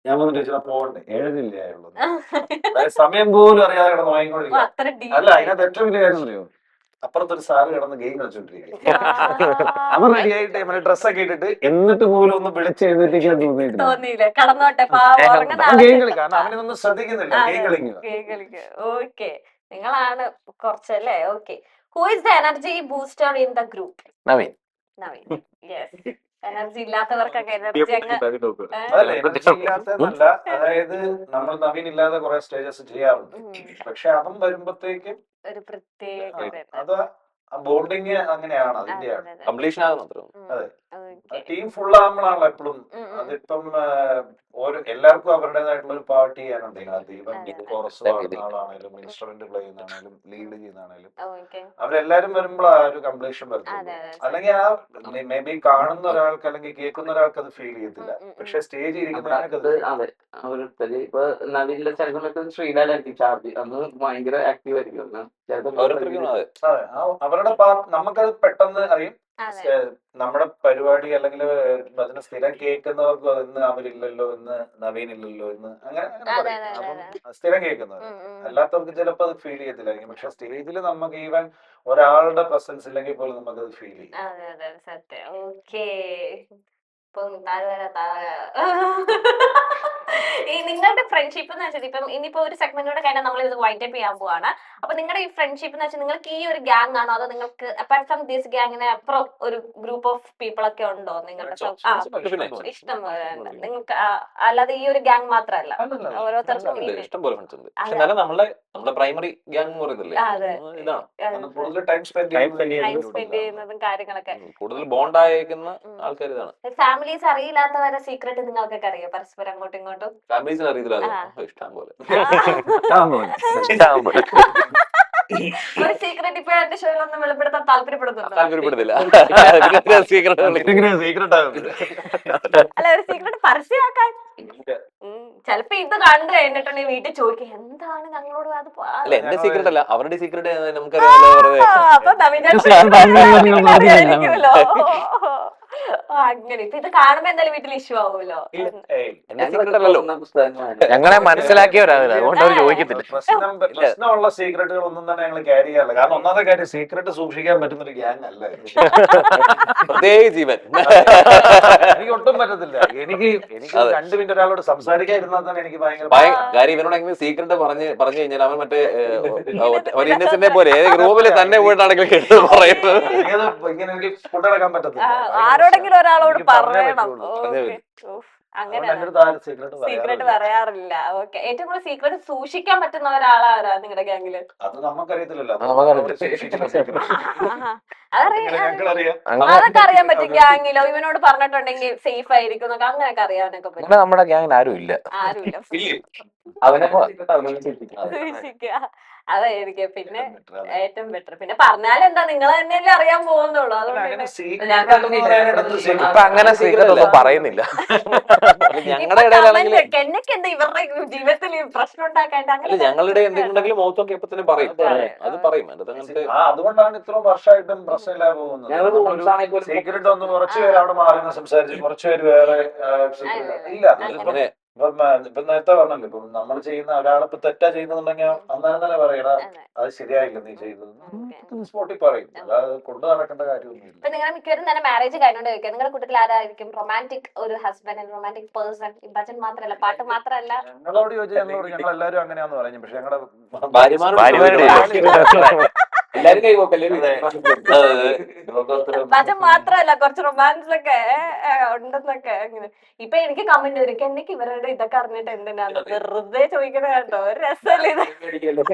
ഞാൻ പോകണ്ടേ, 7 സമയം പോലും അറിയാതെ കിടന്ന് വാങ്ങിക്കൊണ്ടിരിക്കും. അല്ല, അതിനകത്ത് ഏറ്റവും വലിയ കാര്യം അറിയോ, അപ്പുറത്തൊരു സാറ് കിടന്ന് ഗെയിം കളിച്ചോണ്ടിരിക്കുക. അവൻ റെഡി ആയിട്ട് മറ്റേ ഡ്രസ്സൊക്കെ ഇട്ടിട്ട് എന്നിട്ട് പോലും ഒന്ന് വിളിച്ചെഴുന്നേറ്റിക്കാൻ തോന്നിയില്ല, കടന്നോട്ടെ ഗെയിം കളിക്കുക. കാരണം അവനൊന്നും ശ്രദ്ധിക്കുന്നില്ല, ഗെയിം കളിക്കുക. ഓക്കെ, നിങ്ങളാണ് കുറച്ചല്ലേ? Okay, who is the energy booster in the group? Naveen. Yes, energy ഇല്ലാത്തവർക്കൊക്കെ എനർജി ഇല്ലാത്തതല്ല, അതായത് നമ്മൾ നവീൻ ഇല്ലാതെ കുറെ സ്റ്റേജസ് ചെയ്യാറുണ്ട്. പക്ഷെ അതും വരുമ്പോഴത്തേക്കും ഒരു പ്രത്യേക അത് ആ ബോണ്ടിങ് അങ്ങനെയാണ്, അതിന്റെയാണ്. കംപ്ലീഷൻ ആകുന്നു. ടീം ഫുൾ ആകുമ്പോഴാണല്ലോ എപ്പോഴും. അതിപ്പം എല്ലാവർക്കും അവരുടേതായിട്ടുള്ള ഒരു പാർട്ടി ചെയ്യാനുണ്ട് ഇതിനകത്ത്. ഈവൻ കോറസ് പാടുന്ന ആളാണേലും ഇൻസ്ട്രുമെന്റ് പ്ലേ ചെയ്യുന്നതാണേലും ലീഡ് ചെയ്യുന്നതാണേലും അവരെല്ലാരും വരുമ്പോൾ ആ ഒരു കംപ്ലീഷൻ വരുത്തുള്ളൂ. അല്ലെങ്കിൽ ആ മേ ബി കാണുന്ന ഒരാൾക്ക് അല്ലെങ്കിൽ കേൾക്കുന്ന ഒരാൾക്ക് അത് ഫീൽ ചെയ്യത്തില്ല. പക്ഷെ സ്റ്റേജിൽ ഇരിക്കുന്നവർക്ക് ഓരോരുത്തര് ഇപ്പൊ നവീനിലെ ചില സമയത്ത് ശ്രീലാലായിരിക്കും ചാർജ്, അന്ന് ഭയങ്കര ആക്റ്റീവ് ആയിരിക്കും. അവരുടെ നമുക്കത് പെട്ടെന്ന് അറിയും. നമ്മുടെ പരിപാടി അല്ലെങ്കിൽ അതിന് സ്ഥിരം കേൾക്കുന്നവർക്ക് ഇന്ന് അവരില്ലല്ലോ, ഇന്ന് നവീനില്ലല്ലോ, ഇന്ന് അങ്ങനെ അപ്പം സ്ഥിരം കേൾക്കുന്നവർ അല്ലാത്തവർക്ക് ചിലപ്പോൾ അത് ഫീൽ ചെയ്യത്തില്ലായിരിക്കും. പക്ഷെ സ്റ്റേജിൽ നമുക്ക് ഈവൻ ഒരാളുടെ പ്രസൻസ് ഇല്ലെങ്കിൽ പോലും നമുക്കത് ഫീൽ ചെയ്യും. ഈ നിങ്ങളുടെ ഫ്രണ്ട്ഷിപ്പ് എന്ന് വെച്ചാൽ ഇപ്പം ഇനിയിപ്പോ ഒരു സെഗ്മെന്റിലൂടെ കഴിഞ്ഞാൽ നമ്മൾ ഇത് വൈൻഡപ്പ് ചെയ്യാൻ പോവാണ്. അപ്പൊ നിങ്ങളുടെ ഈ ഫ്രണ്ട്ഷിപ്പ് എന്ന് വെച്ചാൽ നിങ്ങൾക്ക് ഈ ഒരു ഗ്യാങ് ആണോ, അതോ നിങ്ങൾക്ക് അപ്പാർട്ട് ഫ്രം ദിസ് ഗ്യാങ്ങിന് അപ്പുറം ഒരു ഗ്രൂപ്പ് ഓഫ് പീപ്പിൾ ഒക്കെ ഉണ്ടോ നിങ്ങളുടെ? ഇഷ്ടം പോലെ നിങ്ങൾക്ക്, അല്ലാതെ ഈ ഒരു ഗ്യാങ് മാത്രമല്ല, ഓരോരുത്തർക്കും ഇഷ്ടം പോലെ ഫ്രണ്ട്സ് ഉണ്ട്. പക്ഷെ എന്നാലും നമ്മുടെ പ്രൈമറി ഗ്യാങ് എന്ന് പറയുന്നില്ലേ, ഇതാണ് കൂടുതൽ ടൈം സ്പെൻഡ് ചെയ്യുന്നതും കാര്യങ്ങളൊക്കെ കൂടുതൽ ബോണ്ട് ആയേക്കുന്ന ആൾക്കാർ ഇതാണ്. ഫാമിലീസ് അറിയില്ലാത്തവരെ സീക്രട്ട് നിങ്ങൾക്കൊക്കെ അറിയോ പരസ്പരം അങ്ങോട്ടും ഇങ്ങോട്ടും? ഫാമിലീസിന് അറിയത്തില്ല, ഇഷ്ടം പോലെ. ഒരു സീക്രട്ട് ഇപ്പൊ എന്റെ ഷോയിലൊന്നും വെളിപ്പെടുത്താൻ താല്പര്യപ്പെടുന്നില്ല. അല്ല, ഒരു സീക്രട്ട് പരസ്യമാക്കാൻ ചിലപ്പോ ഇത് കണ്ടു കഴിഞ്ഞിട്ടുണ്ടെങ്കിൽ വീട്ടിൽ ചോദിക്കും എന്താണ് ഞങ്ങളോട് അത്. അല്ല, എന്റെ സീക്രട്ട് അല്ല, അവരുടെ സീക്രട്ട് നമുക്കറിയാമല്ലോ. അങ്ങനെ ഇപ്പൊ ഇത് കാണുമ്പോ എന്തായാലും വീട്ടിൽ ഇഷ്യൂ ആവുമല്ലോ. ഞങ്ങളെ മനസ്സിലാക്കിയവരാണ്, അതുകൊണ്ട് അവർ ചോദിക്കത്തില്ല. പ്രശ്നമുള്ള സീക്രട്ടുകൾ ഒന്നും തന്നെ ഞങ്ങൾ ക്യാരി ചെയ്യാറില്ല. കാരണം ഒന്നാമത്തെ കാര്യം സീക്രട്ട് സൂക്ഷിക്കാൻ പറ്റുന്ന ഒരു ഗ്യാങ് അല്ല. പ്രത്യേക ജീവൻ എനിക്ക് ഒട്ടും പറ്റത്തില്ല. എനിക്ക് 2 മിനിറ്റ് ഒരാളോട് സംസാരിക്കാതിരുന്നാൽ തന്നെ എനിക്ക് ഭയങ്കര കാര്യം. ഇവനോട് എങ്ങനെ സീക്രട്ട് പറഞ്ഞു കഴിഞ്ഞാൽ അവൻ മറ്റേ ഒരു ഇന്നസെന്റിനെ പോലെ റൂമിൽ തന്നെ പോയിട്ടാണെങ്കിൽ പറയുന്നത്. ഇങ്ങനെ എനിക്ക് കൊണ്ടുനടക്കാൻ പറ്റത്തില്ല. ആരോടെങ്കിലും ഒരാളോട് പറയണം. അങ്ങനെ സീക്രട്ട് പറയാറില്ല. ഓക്കെ. ഏറ്റവും കൂടുതൽ സീക്രട്ട് സൂക്ഷിക്കാൻ പറ്റുന്ന ഒരാളാരാ നിങ്ങളുടെ ഗ്യാങ്ങില്? അത് നമുക്കറിയത്തില്ലല്ലോ. അതൊക്കെ അറിയാൻ പറ്റും ഗ്യാങ്ങിലോ. ഇവനോട് പറഞ്ഞിട്ടുണ്ടെങ്കിൽ സേഫ് ആയിരിക്കും എന്നൊക്കെ അങ്ങനെയൊക്കെ അറിയാനൊക്കെ പറ്റും. നമ്മുടെ ഗ്യാങ്ങിൽ ആരും ഇല്ല. അതായിരിക്കും പിന്നെ ഏറ്റവും ബെറ്റർ. പിന്നെ പറഞ്ഞാലെന്താ, നിങ്ങൾ തന്നെയല്ലേ അറിയാൻ പോകുന്നുള്ളൂ. അതുകൊണ്ട് ഇപ്പൊ അങ്ങനെ സീക്രട്ട് ഒന്നും പറയുന്നില്ല. എന്നൊക്കെ എന്താ ഇവരുടെ ജീവിതത്തിൽ പ്രശ്നം ഉണ്ടാക്കാണ്ട് അങ്ങനെ ഞങ്ങളുടെ എന്തെങ്കിലും മുഖത്തൊക്കെ ഇപ്പൊ തന്നെ പറയും. അത് പറയും. അതുകൊണ്ടാണ് ഇത്രയും വർഷമായിട്ടും പ്രശ്നമില്ലാതെ പോകുന്നത്. സീക്രട്ട് ഒന്ന് കുറച്ചുപേര് അവിടെ മാറി സംസാരിച്ച് കുറച്ചുപേര് വേറെ ഇല്ല. ഇപ്പൊ നേരത്തെ പറഞ്ഞല്ലോ, ഇപ്പൊ നമ്മൾ ചെയ്യുന്ന ഒരാളിപ്പോ തെറ്റാ ചെയ്യുന്നുണ്ടെങ്കിൽ അന്നേരം തന്നെ പറയണം അത് ശരിയായില്ല നീ ചെയ്തത് സ്പോട്ടിൽ പറയും. അല്ലാതെ കൊണ്ടു നടക്കേണ്ട കാര്യമൊന്നുമില്ല. ഇപ്പൊ നിങ്ങൾ മിക്കവരും തന്നെ മാരേജ് കഴിഞ്ഞോണ്ട് ചോദിക്കാം, നിങ്ങളുടെ കൂട്ടത്തിൽ ആരായിരിക്കും റൊമാൻറ്റിക് ഒരു ഹസ്ബൻഡ്, റൊമാൻറ്റിക് പേഴ്സൺ? ഭജൻ മാത്രല്ല, പാട്ട് മാത്രല്ല. ഞങ്ങളോട് ചോദിച്ചാൽ ഞങ്ങൾ എല്ലാവരും അങ്ങനെയാന്ന് പറഞ്ഞു. പക്ഷെ ഞങ്ങളുടെ എല്ലാരും കൈവോക്കല്ലേ. ഭജൻ മാത്രല്ല, കുറച്ച് റൊമാൻസ് ഒക്കെ ഉണ്ടെന്നൊക്കെ അങ്ങനെ. ഇപ്പൊ എനിക്ക് കമന്റ് വരും, എനിക്ക് ഇവരുടെ ഇതൊക്കെ അറിഞ്ഞിട്ട് എന്തിനാണ് വെറുതെ ചോദിക്കണ കേട്ടോ, ഒരു രസമല്ലേ ഇത്.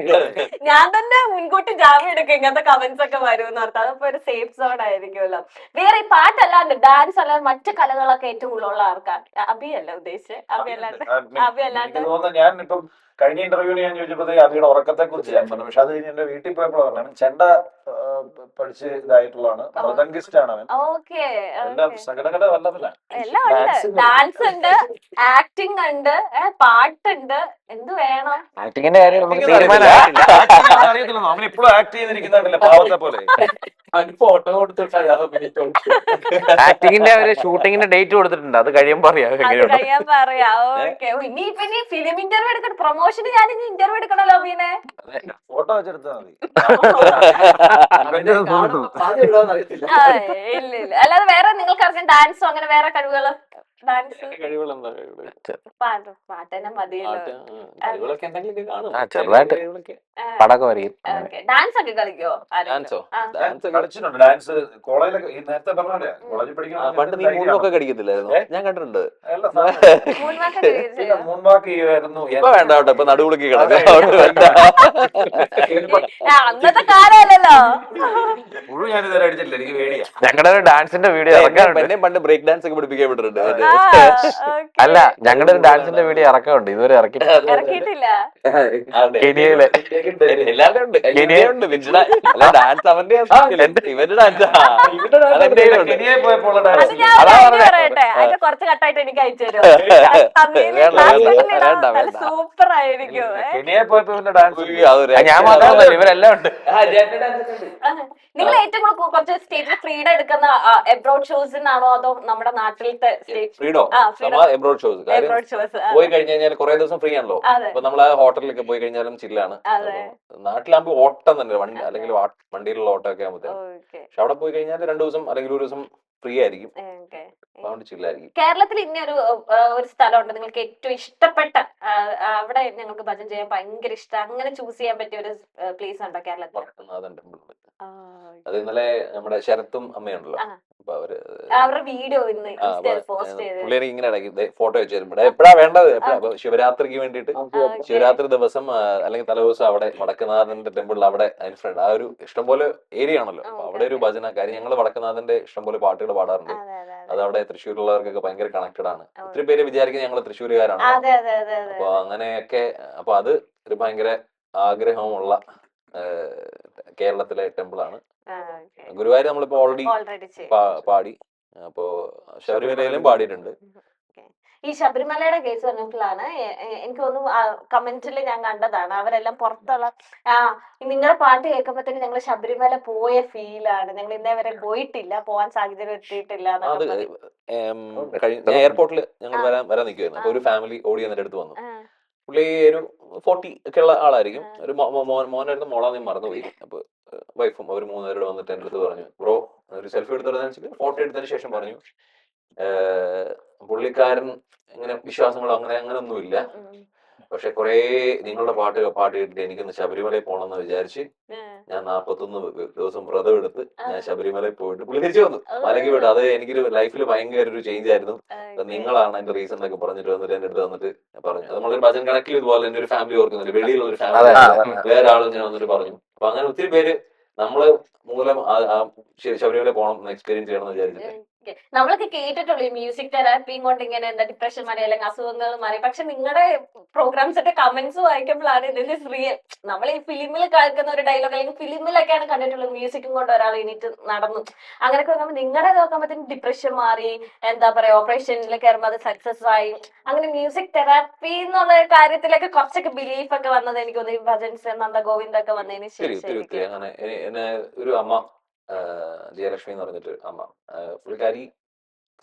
ഞാൻ തന്നെ മുൻകൂട്ടി ജാമ്യം എടുക്കും ഇങ്ങനത്തെ കമന്റ്സ് ഒക്കെ വരുമെന്ന് ഓർത്ത്. അതപ്പോ ഒരു സേഫ് സോൺ ആയിരിക്കുമല്ലോ. വേറെ ഈ പാട്ടല്ലാണ്ട് ഡാൻസ് അല്ലാണ്ട് മറ്റു കലകളൊക്കെ ഏറ്റവും കൂടുതലുള്ള ആൾക്കാർ? അഭിയല്ല ഉദ്ദേശിച്ചത്, അഭിയല്ലാണ്ട് ഞാനിപ്പം കഴിഞ്ഞ ഇന്റർവ്യൂവിന് ഞാൻ ചോദിച്ചപ്പോഴത്തേക്ക് അബിയുടെ ഉറക്കത്തെ കുറിച്ച് ഞാൻ പറഞ്ഞു. പക്ഷെ അത് കഴിഞ്ഞ് എന്റെ വീട്ടിൽ പോയപ്പോഴാണ് പറഞ്ഞത് ചെണ്ട പഠിച്ച് ഇതായിട്ടുള്ളതാണ്, മൃദംഗിസ്റ്റ് ആണ് അവൻ. എല്ലാം സകലകല വല്ലതല്ല. എല്ലാം ഉണ്ട്. ഡാൻസ് ഉണ്ട്, ആക്ടിങ് ഉണ്ട്, പാട്ടുണ്ട്, എന്ത് വേണം? ആക്ടിങ്ങിന്റെ കാര്യം അറിയത്തില്ല, അവൻ ഇപ്പോഴും ആക്ട് ചെയ്തിരിക്കുന്നില്ല പാവത്തെ പോലെ. ഫോട്ടോ കൊടുത്തിട്ട് ആക്ടിങ്ങിന്റെ ഒരു ഷൂട്ടിങ്ങിന്റെ ഡേറ്റ് കൊടുത്തിട്ടുണ്ട്, അത് കഴിയുമ്പോ അറിയാം. ഓക്കെ. ഇനി ഫിലിം ഇന്റർവ്യൂ എടുക്കണം, പ്രൊമോഷന് ഞാൻ ഇനി ഇന്റർവ്യൂ എടുക്കണല്ലോ അഭിനെ. ഫോട്ടോ വെച്ചെടുത്താൽ മതി. ഇല്ല. അല്ലാതെ വേറെ നിങ്ങൾക്ക് അറിയാം ഡാൻസോ അങ്ങനെ വേറെ കഴിവുകള്? ഡാൻസ് കഴിവുകൾ എന്താ കഴിവുകൾ പാട്ടന്നെ മതിയല്ലോ. കഴിവുകളൊക്കെ എന്തെങ്കിലും കാണും. ചെറുതായിട്ട് കഴിവുകളൊക്കെ. പടക്കം വരയും. ഡാൻസ് ഒക്കെ കളിക്കോ? ഡാൻസോ? ആ. ഡാൻസ് കളിച്ചിട്ടുണ്ട്. ഡാൻസ് കോളേജിലൊക്കെ ഈ നേരത്തെ പറഞ്ഞ കോളേജിൽ പണ്ട് നീ മൂന്നൊക്കെ കടിക്കത്തില്ലായിരുന്നു? ഞാൻ കണ്ടിട്ടുണ്ട്. മൂന്നാക്ക് ചെയ്യുമായിരുന്നു. ഇപ്പൊ വേണ്ട കേട്ടോ, ഇപ്പൊ നടുവുളുക്കി കിടക്കാം. അന്നത്തെ കാലമല്ലല്ലോ. മുഴുവൻ ഞാൻ ഇതുവരെ അടിച്ചിട്ടില്ല, എനിക്ക് പേടിയാ. ഞങ്ങളുടെ ഒരു ഡാൻസിന്റെ വീഡിയോ ഇറക്കാറുണ്ട്. എന്നെ പണ്ട് ബ്രേക്ക് ഡാൻസ് ഒക്കെ പഠിപ്പിക്കാൻ വിട്ടിട്ടുണ്ട്. അല്ല, ഞങ്ങളുടെ ഒരു ഡാൻസിന്റെ വീഡിയോ ഇറക്കാറുണ്ട്, ഇതുവരെ ഇറക്കി. ഇറക്കിയിട്ടില്ല. കെനിയയിലെ എല്ലാവരും ഉണ്ട്. കെനിയുണ്ട്. അല്ല, ഡാൻസ് അവന്റെ ഇവന്റെ ഡാൻസ് കെനിയയിൽ പോയപ്പോൾ അത് ഞാൻ പറയട്ടെ, അതിന്റെ കുറച്ച് കട്ടായിട്ട് എനിക്ക് അയച്ചു തരും. സൂപ്പർ ആയിരിക്കും. കെനിയയിൽ പോയപ്പോ പിന്നെ ഡാൻസ് ഞാൻ മാത്രമല്ല, ഇവരെല്ലാം ഉണ്ട്. നിങ്ങൾ ഏറ്റവും കൂടുതൽ കുറച്ച് സ്റ്റേജിൽ ഫ്രീഡം എടുക്കുന്ന എബ്രോഡ് ഷോസിനാണോ അതോ നമ്മുടെ നാട്ടിലത്തെ ഫ്രീഡോ എബ്രോഡ് ഷോസ്? എബ്രോഡ് ഷോസ് പോയി കഴിഞ്ഞു കഴിഞ്ഞാൽ കുറെ ദിവസം ഫ്രീ ആണല്ലോ. അപ്പൊ നമ്മള് ഹോട്ടലിലൊക്കെ പോയി കഴിഞ്ഞാലും ചില്ലാണ്. നാട്ടിലാകുമ്പോ ഓട്ടം തന്നെ, വണ്ടി അല്ലെങ്കിൽ വണ്ടിയിലുള്ള ഓട്ടം ഒക്കെ ആകുമ്പോ. പക്ഷെ അവിടെ പോയി കഴിഞ്ഞാൽ 2 ദിവസം അല്ലെങ്കിൽ 1 ദിവസം ഫ്രീ ആയിരിക്കും. അതുകൊണ്ട് ചില്ലായിരിക്കും. കേരളത്തിൽ ഇനി ഒരു സ്ഥലമുണ്ട് നിങ്ങൾക്ക് ഏറ്റവും ഇഷ്ടപ്പെട്ട, അവിടെ ഞങ്ങൾക്ക് ഭജൻ ചെയ്യാൻ ഭയങ്കര ഇഷ്ടം, അങ്ങനെ ചൂസ് ചെയ്യാൻ പറ്റിയ ഒരു പ്ലേസ് ഉണ്ടോ കേരളത്തിൽ? അത് ഇന്നലെ നമ്മുടെ ശരത്തും അമ്മയുണ്ടല്ലോ, അപ്പൊ അവരുടെ വീഡിയോ പോസ്റ്റ് ചെയ്ത് പുള്ളിയെ ഇങ്ങനെ ഇടയ്ക്ക് ഫോട്ടോ വെച്ച് തരും. ഇവിടെ എപ്പോഴാ വേണ്ടത്? ശിവരാത്രിക്ക് വേണ്ടിയിട്ട് ശിവരാത്രി ദിവസം അല്ലെങ്കിൽ തലേദിവസം അവിടെ വടക്കുനാഥന്റെ ടെമ്പിളിൽ അവിടെ അതിന് ഫ്രണ്ട് ആ ഒരു ഇഷ്ടംപോലെ ഏരിയ ആണല്ലോ. അപ്പൊ അവിടെ ഒരു ഭജന കാര്യം ഞങ്ങൾ വടക്കുനാഥന്റെ ഇഷ്ടംപോലെ പാട്ടുകൾ പാടാറുണ്ട്. അത് അവിടെ തൃശ്ശൂരുള്ളവർക്കൊക്കെ ഭയങ്കര കണക്റ്റഡ് ആണ്. ഒത്തിരി പേര് വിചാരിക്കുന്നത് ഞങ്ങൾ തൃശ്ശൂരുകാരാണ്. അപ്പൊ അങ്ങനെയൊക്കെ, അപ്പൊ അത് ഒരു ഭയങ്കര ആഗ്രഹമുള്ള കേരളത്തിലെ ടെമ്പിളാണ്. ഗുരുവായൂർ നമ്മളിപ്പോ ഓൾറെഡി പാടി. അപ്പോ ശബരിമലയിലും പാടിയിട്ടുണ്ട്. ഈ ശബരിമലയുടെ കേസ് പറഞ്ഞപ്പോഴാണ് എനിക്ക് തോന്നുന്നു കമന്റിൽ ഞാൻ കണ്ടതാണ്, അവരെല്ലാം പുറത്തുള്ള നിങ്ങളുടെ പാട്ട് കേൾക്കുമ്പോഴത്തേക്ക് ഞങ്ങൾ ശബരിമല പോയ ഫീലാണ്, ഞങ്ങൾ ഇന്നേ വരെ പോയിട്ടില്ല, പോവാൻ സാഹചര്യം എത്തിയിട്ടില്ല. അത് എയർപോർട്ടിൽ ഞങ്ങൾ വരാൻ നിൽക്കുമായിരുന്നു. അപ്പൊ ഒരു ഫാമിലി ഓടി എന്റെ അടുത്ത് വന്നു. പുള്ളി ഒരു 40 ഒക്കെ ഉള്ള ആളായിരിക്കും. ഒരു മോനായിരുന്നു, മോളാന്ന് മറന്നുപോയി. അപ്പൊ വൈഫും അവർ 3 പേരോട് വന്നിട്ട് എന്റെ അടുത്ത് പറഞ്ഞു, ബ്രോ ഒരു സെൽഫി എടുത്തതെന്ന് ഫോട്ടോ എടുത്തതിന് ശേഷം പറഞ്ഞു, പുള്ളിക്കാരൻ ഇങ്ങനെ വിശ്വാസങ്ങളോ അങ്ങനെ ഒന്നുമില്ല, പക്ഷെ കുറെ നിങ്ങളുടെ പാട്ട് കേട്ടിട്ട് എനിക്കൊന്ന് ശബരിമലയിൽ പോകണമെന്ന് വിചാരിച്ച് ഞാൻ 41 ദിവസം വ്രതം എടുത്ത് ഞാൻ ശബരിമലയിൽ പോയിട്ട് പുള്ളി തിരിച്ചു വന്നു, മലക്കി വിട്ടു. അത് എനിക്കൊരു ലൈഫിൽ ഭയങ്കര ഒരു ചേഞ്ച് ആയിരുന്നു. നിങ്ങളാണ് എന്റെ റീസൺ എന്നൊക്കെ പറഞ്ഞിട്ട് വന്നിട്ട് എന്റെ അടുത്ത് വന്നിട്ട് പറഞ്ഞു. അത് നമ്മളൊരു ഭജൻ കണക്കിൽ ഇതുപോലെ എന്റെ ഒരു ഫാമിലി ഓർക്കുന്നുണ്ട്, വെളിയിലുള്ള ഒരു ഫാമിലി വേറെ ആളും ഞാൻ വന്നിട്ട് പറഞ്ഞു. അപ്പൊ അങ്ങനെ ഒത്തിരി പേര് നമ്മള് മൂലം ശബരിമല പോകണം എന്ന് എക്സ്പീരിയൻസ് ചെയ്യണം എന്ന് വിചാരിച്ചിട്ട്. നമ്മളൊക്കെ കേട്ടിട്ടുള്ളൂ മ്യൂസിക് തെറാപ്പിയും കൊണ്ട് ഇങ്ങനെ എന്താ ഡിപ്രഷൻ മാറി അല്ലെങ്കിൽ അസുഖങ്ങൾ മാറി. പക്ഷെ നിങ്ങളുടെ പ്രോഗ്രാംസിന്റെ കമന്റ്സ് വായിക്കുമ്പോഴാണ് ഇതിന്റെ റിയൽ. നമ്മൾ ഈ ഫിലിമിൽ കേൾക്കുന്ന ഒരു ഡയലോഗ് അല്ലെങ്കിൽ ഫിലിമിലൊക്കെയാണ് കണ്ടിട്ടുള്ളത്, മ്യൂസിക്കും കൊണ്ട് ഒരാൾ എണീറ്റ് നടന്നു അങ്ങനെയൊക്കെ നോക്കുമ്പോൾ നിങ്ങളുടെ നോക്കുമ്പോഴത്തേക്കും ഡിപ്രഷൻ മാറി, എന്താ പറയാ ഓപ്പറേഷനിൽ കയറുമ്പോൾ അത് സക്സസ് ആയി. അങ്ങനെ മ്യൂസിക് തെറാപ്പി എന്നുള്ള കാര്യത്തിലൊക്കെ കുറച്ചൊക്കെ ബിലീഫ് ഒക്കെ വന്നത് എനിക്ക് തോന്നുന്നു ഭജൻസ് നന്ദ ഗോവിന്ദ് ഒക്കെ വന്നതിന് ശേഷം. ഒരു അമ്മ ജയലക്ഷ്മി എന്ന് പറഞ്ഞിട്ട് അമ്മ, പുള്ളിക്കാരി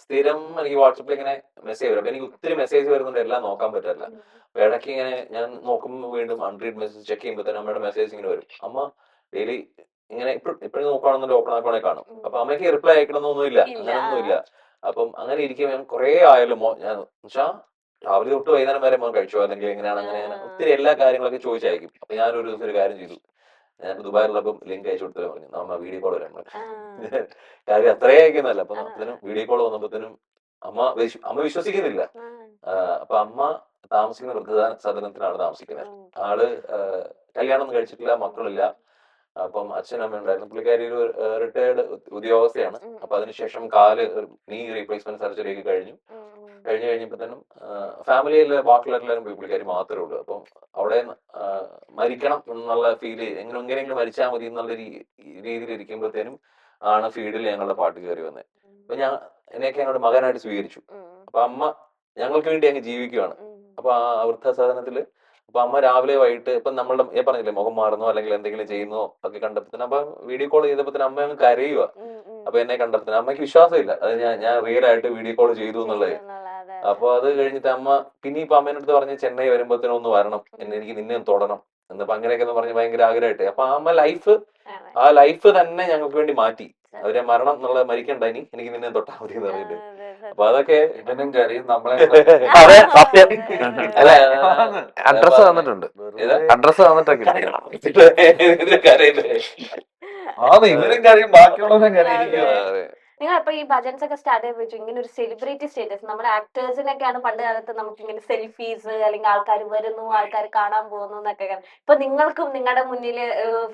സ്ഥിരം എനിക്ക് വാട്സപ്പിൽ ഇങ്ങനെ മെസ്സേജ് വരും. അപ്പൊ എനിക്ക് ഒത്തിരി മെസ്സേജ് വരുന്നുണ്ട്, എല്ലാം നോക്കാൻ പറ്റില്ല. അപ്പൊ ഇടയ്ക്ക് ഇങ്ങനെ ഞാൻ നോക്കുമ്പോൾ വീണ്ടും അൺറീഡ് മെസ്സേജ് ചെക്ക് ചെയ്യുമ്പോൾ തന്നെ അമ്മയുടെ മെസ്സേജ് ഇങ്ങനെ വരും. അമ്മ ഡെയിലി ഇങ്ങനെ ഇപ്പോഴും നോക്കുകയാണെന്നുണ്ടെങ്കിൽ ഓപ്പൺ ആക്കണേ കാണും. അപ്പൊ അമ്മയ്ക്ക് റിപ്ലൈ അയക്കണമെന്നൊന്നുമില്ല, അങ്ങനെയൊന്നുമില്ല. അപ്പം അങ്ങനെ ഇരിക്കുമ്പോൾ ഞാൻ കുറെ ആയാലും ഞാൻ വെച്ചാൽ രാവിലെ തൊട്ട് വൈകുന്നേരം വരെ മോൻ കഴിച്ചോ അല്ലെങ്കിൽ എങ്ങനെയാണ് അങ്ങനെ ഒത്തിരി എല്ലാ കാര്യങ്ങളൊക്കെ ചോദിച്ചയക്കും. അപ്പൊ ഞാനൊരു ദിവസം ഒരു കാര്യം ചെയ്തു, ഞാൻ ദുബായിലുള്ളപ്പം ലിങ്ക് അയച്ചു കൊടുത്തത് പറഞ്ഞു നമ്മ വീഡിയോ കോൾ വരാൻ കാര്യം അത്രേ അയക്കുന്നല്ല. അപ്പൊ അപ്പത്തിനും വീഡിയോ കോൾ വന്നപ്പോഴത്തേനും അമ്മ വിശ്വസിക്കുന്നില്ല. അപ്പൊ അമ്മ താമസിക്കുന്ന വൃദ്ധസദനത്തിലാണ് താമസിക്കുന്നത്. ആള് കല്യാണം ഒന്നും കഴിച്ചിട്ടില്ല, മക്കളില്ല. അപ്പം അച്ഛനും അമ്മ ഉണ്ടായിരുന്നു. പുള്ളിക്കാരി ഒരു റിട്ടയർഡ് ഉദ്യോഗസ്ഥയാണ്. അപ്പൊ അതിനുശേഷം നീ റീപ്ലേസ്മെന്റ് സർജറി ഒക്കെ കഴിഞ്ഞപ്പോഴത്തേനും ഫാമിലിയിലെ ബാക്കിയുള്ളവരെല്ലാവരും പോയി, പുള്ളിക്കാരി മാത്രമേ ഉള്ളൂ. അപ്പം അവിടെ മരിക്കണം എന്നുള്ള ഫീല്, എങ്ങനെയെങ്കിലും മരിച്ചാൽ മതി എന്നുള്ള രീതിയിൽ ഇരിക്കുമ്പോഴത്തേനും ആണ് ഫീൽഡിൽ ഞങ്ങളുടെ പാട്ട് കയറി വന്നത്. അപ്പൊ എന്നെയൊക്കെ ഞങ്ങളുടെ മകനായിട്ട് സ്വീകരിച്ചു. അപ്പൊ അമ്മ ഞങ്ങൾക്ക് വേണ്ടി അങ്ങ് ജീവിക്കുകയാണ്. അപ്പൊ ആ വൃദ്ധസദനത്തില് അപ്പൊ അമ്മ രാവിലെ വൈകിട്ട് ഇപ്പൊ നമ്മളുടെ പറഞ്ഞില്ലേ മുഖം മാറുന്നോ അല്ലെങ്കിൽ എന്തെങ്കിലും ചെയ്യുന്നോ ഒക്കെ കണ്ടപ്പത്തിന് അപ്പൊ വീഡിയോ കോൾ ചെയ്തപ്പോ അമ്മ അങ്ങ് കരയുക. അപ്പൊ എന്നെ കണ്ടപ്പത്തിന് അമ്മയ്ക്ക് വിശ്വാസമില്ല അത് ഞാൻ റിയൽ ആയിട്ട് വീഡിയോ കോൾ ചെയ്തു എന്നുള്ളത്. അപ്പൊ അത് കഴിഞ്ഞിട്ട് അമ്മ പിന്നെ ഇപ്പൊ അമ്മേൻ്റെ അടുത്ത് പറഞ്ഞ് ചെന്നൈ വരുമ്പോഴത്തേനും ഒന്ന് വരണം, എനിക്ക് നിന്നെ ഒന്ന് തൊടണം. എന്നപ്പോ അങ്ങനെയൊക്കെ എന്ന് പറഞ്ഞ് ഭയങ്കര ആഗ്രഹമായിട്ട്. അപ്പൊ ആ ലൈഫ് തന്നെ ഞങ്ങൾക്ക് വേണ്ടി മാറ്റി. അവരെ മരണം എന്നുള്ള മരിക്കണ്ട, എനിക്ക് നിന്നെ തൊട്ടാ മതി എന്ന് പറഞ്ഞിട്ട്. അപ്പൊ അതൊക്കെ ഇവനും കാര്യം നമ്മളെ അതെ സത്യം. അല്ല, അഡ്രസ് തന്നിട്ടുണ്ട്, അഡ്രസ് തന്നിട്ടൊക്കെ. ഇവരും കാര്യം ബാക്കിയുള്ളവരും കാര്യം. നിങ്ങൾ ഇപ്പൊ ഈ ഭജൻസ് ഒക്കെ സ്റ്റാർട്ട് ചെയ്ത് വെച്ചു, ഇങ്ങനെ ഒരു സെലിബ്രിറ്റി സ്റ്റേറ്റസ്, നമ്മുടെ ആക്ടേഴ്സിനൊക്കെയാണ് പണ്ട് കാലത്ത് നമുക്ക് ഇങ്ങനെ സെൽഫീസ് അല്ലെങ്കിൽ ആൾക്കാർ വരുന്നു, ആൾക്കാർ കാണാൻ പോകുന്നു എന്നൊക്കെ. ഇപ്പൊ നിങ്ങൾക്കും നിങ്ങളുടെ മുന്നിൽ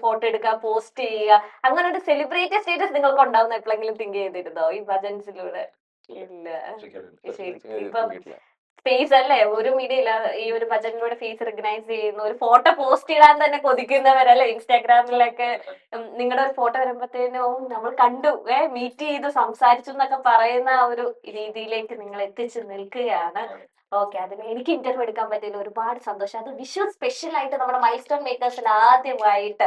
ഫോട്ടോ എടുക്കുക, പോസ്റ്റ് ചെയ്യുക, അങ്ങനെ ഒരു സെലിബ്രിറ്റി സ്റ്റേറ്റസ് നിങ്ങൾക്ക് ഉണ്ടാവുന്ന എപ്പോഴെങ്കിലും തിങ്ക് ചെയ്തിരുന്നോ ഈ ഭജൻസിലൂടെ? ഇല്ല. ഇപ്പൊ ഫേസ് അല്ലേ, ഒരു മീഡിയ ഇല്ല, ഈ ഒരു ഭജനിലൂടെ ഫേസ് റിക്കഗ്നൈസ് ചെയ്യുന്നു, ഒരു ഫോട്ടോ പോസ്റ്റ് ഇടാൻ തന്നെ കൊതിക്കുന്നവരല്ലേ ഇൻസ്റ്റാഗ്രാമിലൊക്കെ. നിങ്ങളുടെ ഒരു ഫോട്ടോ വരുമ്പോഴത്തേനും നമ്മൾ കണ്ടു, മീറ്റ് ചെയ്തു, സംസാരിച്ചു എന്നൊക്കെ പറയുന്ന ഒരു രീതിയിലേക്ക് നിങ്ങൾ എത്തിച്ചു നിൽക്കുകയാണ്. ഓക്കെ, അതിന് എനിക്ക് ഇന്റർവ്യൂ എടുക്കാൻ പറ്റിയതിൽ ഒരുപാട് സന്തോഷം. അത് വിഷ്വൽ സ്പെഷ്യൽ ആയിട്ട് നമ്മുടെ മൈൽസ്റ്റോൺ മേക്കേഴ്സിൽ ആദ്യമായിട്ട്